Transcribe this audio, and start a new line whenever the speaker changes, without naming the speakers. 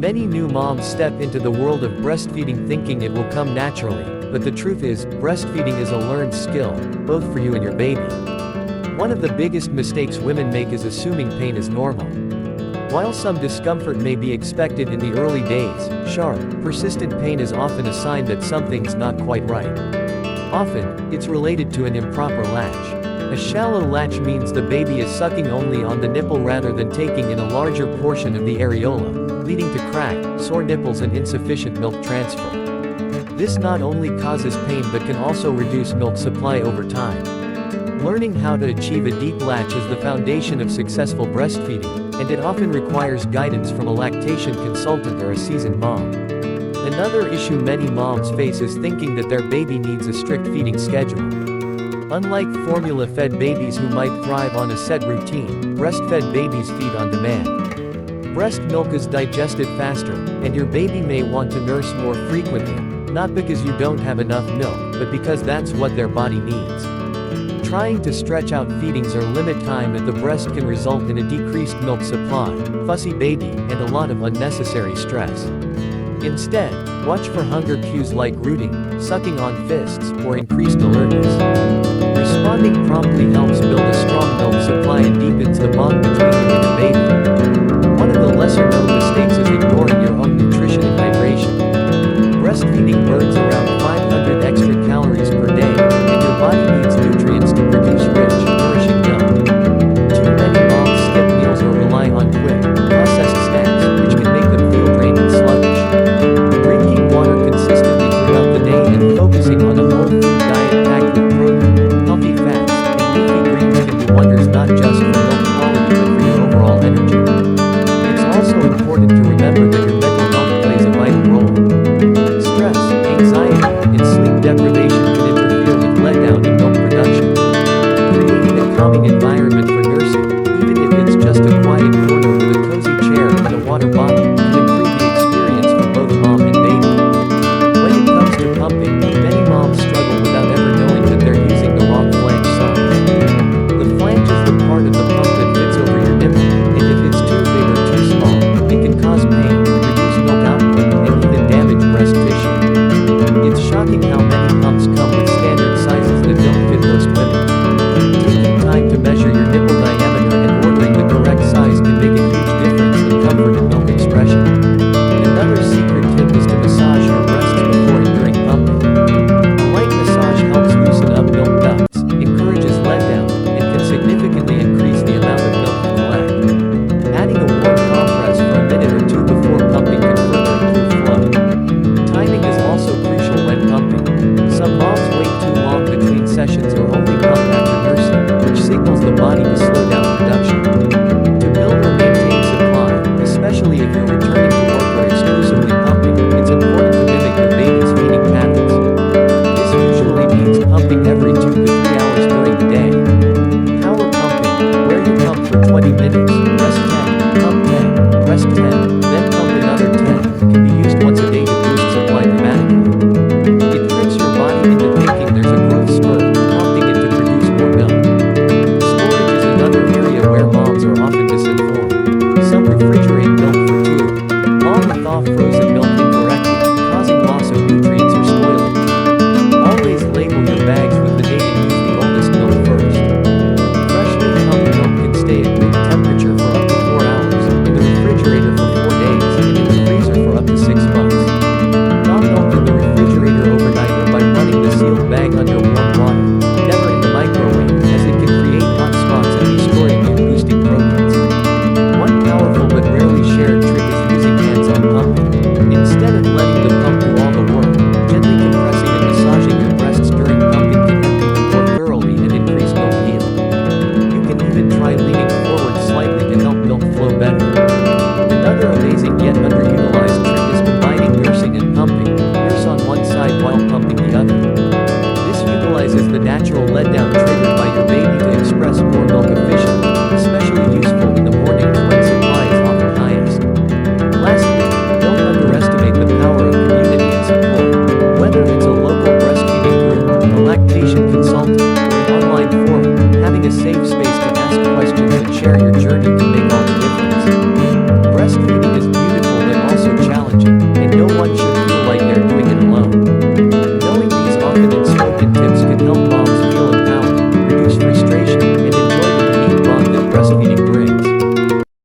Many new moms step into the world of breastfeeding thinking it will come naturally, but the truth is, breastfeeding is a learned skill, both for you and your baby. One of the biggest mistakes women make is assuming pain is normal. While some discomfort may be expected in the early days, sharp, persistent pain is often a sign that something's not quite right. Often, it's related to an improper latch. A shallow latch means the baby is sucking only on the nipple rather than taking in a larger portion of the areola, leading to cracked, sore nipples and insufficient milk transfer. This not only causes pain but can also reduce milk supply over time. Learning how to achieve a deep latch is the foundation of successful breastfeeding, and it often requires guidance from a lactation consultant or a seasoned mom. Another issue many moms face is thinking that their baby needs a strict feeding schedule. Unlike formula-fed babies who might thrive on a set routine, breastfed babies feed on demand. Breast milk is digested faster, and your baby may want to nurse more frequently, not because you don't have enough milk, but because that's what their body needs. Trying to stretch out feedings or limit time at the breast can result in a decreased milk supply, fussy baby, and a lot of unnecessary stress. Instead, watch for hunger cues like rooting, sucking on fists, or increased alertness. Responding promptly helps build a strong milk supply and deepens the bond between you and your baby. One of the lesser-known mistakes is ignoring your own nutrition and hydration. Breastfeeding burns around 500 extra calories per day, and your body needs nutrients to produce rich, nourishing milk. Too many moms skip meals or rely on quick, processed snacks, which can make them feel drained and sluggish. Drinking water consistently throughout the day and focusing on a whole food diet packed with protein, healthy fats, and leafy greens can do wonders not just for milk quality but for your overall energy. It's also important to remember that your mental health plays a vital role. Stress, anxiety, and sleep deprivation can interfere with letdown in milk production. Creating a calming environment for nursing, even if it's just a quiet corner with a cozy chair and a water bottle, can improve the experience for both mom and baby. When it comes to pumping, many moms struggle without ever knowing that they're using the wrong flange size. The flange is the part of the pump that fits over your nipple, and if it's too big or too small, it can cause pain, reduce milk output, and even damage breast tissue. It's shocking how many pumps come with standard sizes that don't fit most women. Taking time to measure your nipple diameter and ordering the correct size can make a huge difference in comfort and milk expression. Another secret tip is to massage your breasts before and during pumping. A light massage helps loosen up milk ducts, encourages letdown, and can significantly increase the amount of milk you collect. Adding a warm compress for a minute or two before pumping can further improve flow. Timing is also crucial when pumping. Some moms wait too long between sessions or only pump after nursing, which signals the body to slow down production. To build or maintain supply, especially if you're returning to work or exclusively pumping, it's important to mimic your baby's feeding patterns. This usually means pumping every 2 to 3 hours during the day. Power pumping, where you pump for 20 minutes, rest 10, pump 10, rest 10, then pump another 10, can be used once a day to boost supply dramatically. It tricks your body into thinking there's a growth spurt, prompting it to produce more milk. Storage is another area where moms are often misinformed. Some refrigerate milk for 2 long or thaw frozen